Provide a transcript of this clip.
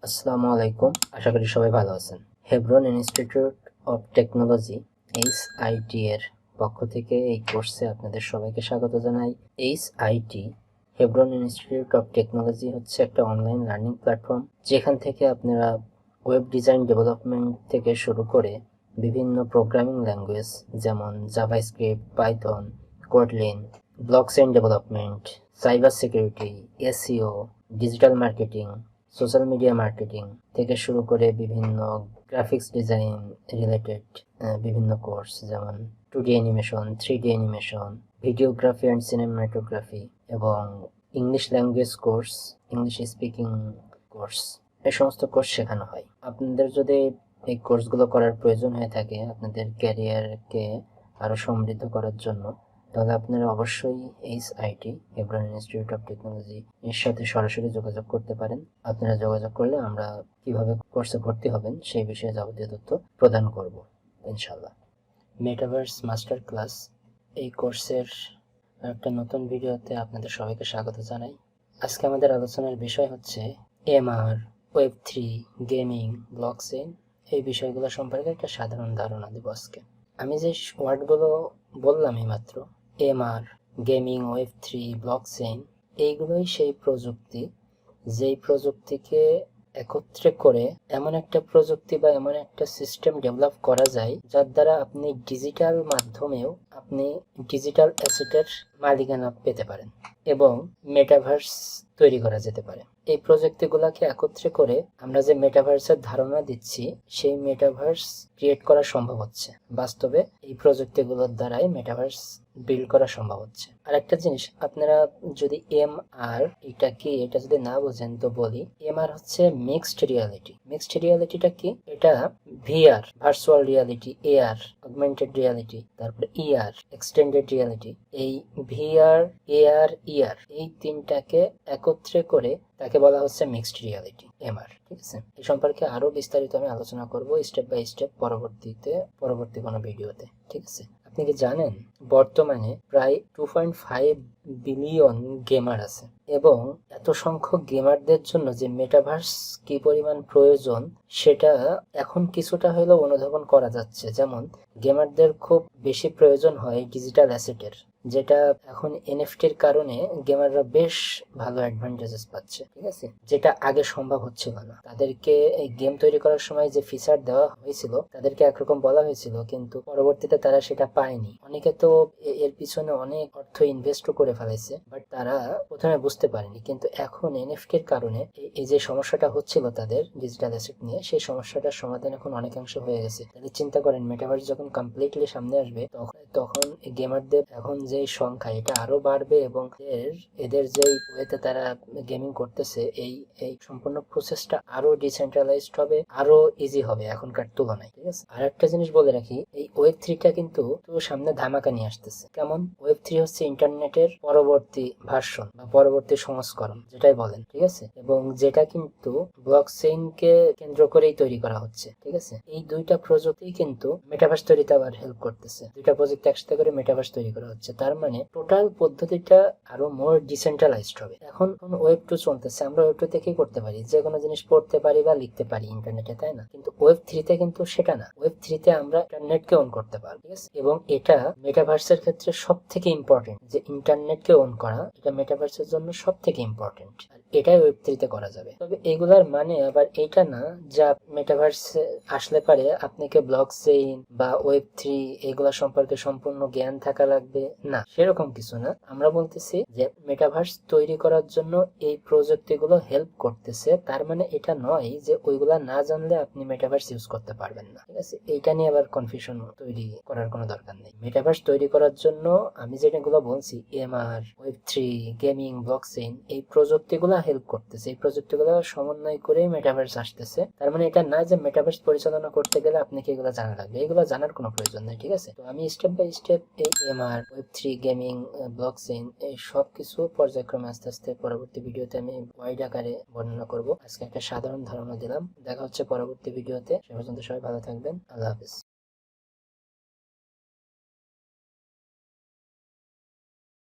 আসসালামু আলাইকুম, আশা করি সবাই ভালো আছেন। হেভরন ইনস্টিটিউট অফ টেকনোলজি HIT এর পক্ষ থেকে এই কোর্সে আপনাদের সবাইকে স্বাগত জানাই। HIT হেভরন ইনস্টিটিউট অফ টেকনোলজি হচ্ছে একটা অনলাইন লার্নিং প্ল্যাটফর্ম, যেখান থেকে আপনারা ওয়েব ডিজাইন ডেভেলপমেন্ট থেকে শুরু করে বিভিন্ন প্রোগ্রামিং ল্যাঙ্গুয়েজ যেমন JavaScript, Python, Kotlin, blockchain development, cyber security, SEO, digital marketing, social media marketing থেকে শুরু করে বিভিন্ন গ্রাফিক্স ডিজাইন রিলেটেড বিভিন্ন কোর্স যেমন 2D animation, 3D animation, videography and cinematography এবং English language course, English speaking course, এই সমস্ত কোর্স শেখানো হয়। আপনাদের যদি এই কোর্সগুলো করার প্রয়োজন হয়ে থাকে আপনাদের ক্যারিয়ারকে আরও সমৃদ্ধ করার জন্য, তাহলে আপনারা অবশ্যই HIT হেভরন ইনস্টিটিউট অফ টেকনোলজি এর সাথে সরাসরি যোগাযোগ করতে পারেন। আপনারা যোগাযোগ করলে আমরা কিভাবে কোর্সে ভর্তি হবেন সেই বিষয়ে যাবতীয় তথ্য প্রদান করব ইনশাল্লাহ। মেটাভার্স মাস্টার ক্লাস এই কোর্সের একটা নতুন ভিডিওতে আপনাদের সবাইকে স্বাগত জানাই। আজকে আমাদের আলোচনার বিষয় হচ্ছে MR, Web3, গেমিং, ব্লকচেইন, এই বিষয়গুলো সম্পর্কে একটা সাধারণ ধারণা দেব আজকে। আমি যে ওয়ার্ডগুলো বললাম এইমাত্র, MR, গেমিং, Web3, ব্লকচেইন, এইগুলোই সেই প্রযুক্তি যেই প্রযুক্তিকে একত্রে করে এমন একটা প্রযুক্তি বা এমন একটা সিস্টেম ডেভেলপ করা যায় যার দ্বারা আপনি ডিজিটাল মাধ্যমেও আপনি ডিজিটাল অ্যাসেটের মালিকানা পেতে পারেন এবং মেটাভার্স তৈরি করা যেতে পারে। এই প্রযুক্তিগুলোকে একত্রে করে আমরা যে মেটাভার্সের ধারণা দিচ্ছি সেই মেটাভার্স ক্রিয়েট করা সম্ভব হচ্ছে। বাস্তবে এই প্রযুক্তিগুলোর দ্বারাই মেটাভার্স বিল্ড করা সম্ভব হচ্ছে। আর একটা জিনিস, আপনারা যদি MR এটা কি এটা যদি না বোঝেন তো বলি, MR হচ্ছে মিক্সড রিয়ালিটি। মিক্সড রিয়ালিটিটা কি? এটা VR, virtual reality, AR, augmented reality, তারপরে ER, এক্সটেন্ডেড রিয়ালিটি, এই VR, AR, ER এই তিনটাকে একত্রে করে তাকে বলা হচ্ছে মিক্সড রিয়ালিটি, MR। ঠিক আছে, এই সম্পর্কে আরো বিস্তারিত আমি আলোচনা করব স্টেপ বাই স্টেপ পরবর্তী কোনো ভিডিওতে। ঠিক আছে, আপনি কি জানেন বর্তমানে প্রায় 2.5 বিলিয়ন গেমার আছে এবং এত সংখ্যক গেমারদের জন্য যে মেটাভার্স কি পরিমাণ প্রয়োজন সেটা এখন কিছুটা হলেও অনুধাবন করা যাচ্ছে। যেমন গেমারদের খুব বেশি প্রয়োজন হয় ডিজিটাল অ্যাসেটের, যেটা এখন NFTর কারণে গেমাররা বেশ ভালো অ্যাডভান্টেজেস পাচ্ছে। ঠিক আছে, যেটা আগে সম্ভব হচ্ছিল না। তাদেরকে এই গেম তৈরি করার সময় যে ফিচার দেওয়া হয়েছিল তাদেরকে একরকম বলা হয়েছিল, কিন্তু পরবর্তীতে তারা সেটা পায়নি। অনেকে তো এর পিছনে অনেক অর্থ ইনভেস্টও করে ফেলেছে, বাট তারা প্রথমে বুঝতে পারেনি। কিন্তু এখন NFTর কারণে এই যে সমস্যাটা হচ্ছিল তাদের ডিজিটাল অ্যাসেট নিয়ে, সেই সমস্যাটার সমাধান এখন অনেকাংশ হয়ে গেছে। তাহলে চিন্তা করেন মেটাভার্স যখন কমপ্লিটলি সামনে আসবে তখন গেমারদের এখন যে সংখ্যা এটা আরো বাড়বে এবং এদের যে ওয়েতে তারা গেমিং করতেছে এই সম্পূর্ণ প্রসেসটা আরো ডিসেন্ট্রালাইজড হবে, আরো ইজি হবে এখনকার তুলনায়। ঠিক আছে, আর একটা জিনিস বলে রাখি, এই Web3টা কিন্তু সামনে ধামাকা নিয়ে আসতেছে। কেমন? Web3 হচ্ছে ইন্টারনেটের পরবর্তী ভার্সন বা পরবর্তী সংস্করণ যেটাই বলেন। ঠিক আছে, এবং যেটা কিন্তু ব্লকচেইনকে কেন্দ্র করেই তৈরি করা হচ্ছে। ঠিক আছে, এই দুইটা প্রযুক্তি কিন্তু মেটাভার্স তৈরিতে আবার হেল্প করতেছে। দুইটা প্রযুক্তি একসাথে করে মেটাভার্স তৈরি করা হচ্ছে, তার মানে টোটাল পদ্ধতিটা আরো মোর ডিসেন্ট্রালাইজড হবে। এখন Web2 চলতেছে, আমরা Web2 কি করতে পারি, যে কোনো জিনিস পড়তে পারি বা লিখতে পারি ইন্টারনেটে, তাই না? কিন্তু Web3 কিন্তু সেটা না। Web3 আমরা ইন্টারনেটকে অন করতে পারবো। ঠিক আছে, এবং এটা মেটাভার্সের ক্ষেত্রে সব থেকে ইম্পর্টেন্ট, যে ইন্টারনেটকে অন করা এটা মেটাভার্সের জন্য সব থেকে ইম্পর্টেন্ট। এটাই Web3 করা যাবে। তবে এগুলার মানে আবার এটা না যা মেটাভার্স আসলে পারে আপনাকে ব্লকচেইন বা Web3 এগুলা সম্পর্কে সম্পূর্ণ জ্ঞান থাকা লাগবে, না, সেরকম কিছু না। আমরা বলতেছি যে মেটাভার্স তৈরি করার জন্য এই প্রযুক্তিগুলো হেল্প করতেছে, তার মানে এটা নয় যে ওইগুলা না জানলে আপনি মেটাভার্স ইউজ করতে পারবেন না। ঠিক আছে, এইটা নিয়ে আবার কনফিউশন তৈরি করার কোনো দরকার নেই। মেটাভার্স তৈরি করার জন্য আমি যেগুলো বলছি, MR, Web3, গেমিং, ব্লকচেইন, এই প্রযুক্তিগুলো হেল্প করতেছে। এই প্রযুক্তিগুলো সমন্বয় করেই মেটাভার্স আসতেছে। তার মানে এটা না যে মেটাভার্স পরিচালনা করতে গেলে আপনাকে এগুলো জানা লাগবে, এগুলো জানার কোনো প্রয়োজন নেই। ঠিক আছে, তো আমি স্টেপ বাই স্টেপ এই MR, Web3, গেমিং, ব্লকচেইন এই সব কিছু পর্যায়ক্রমে আস্তে আস্তে পরবর্তী ভিডিওতে আমি ওয়াইড আকারে বর্ণনা করব। আজকে একটা সাধারণ ধারণা দিলাম। দেখা হচ্ছে পরবর্তী ভিডিওতে। সে পর্যন্ত সবাই ভালো থাকবেন। আল্লাহ হাফেজ।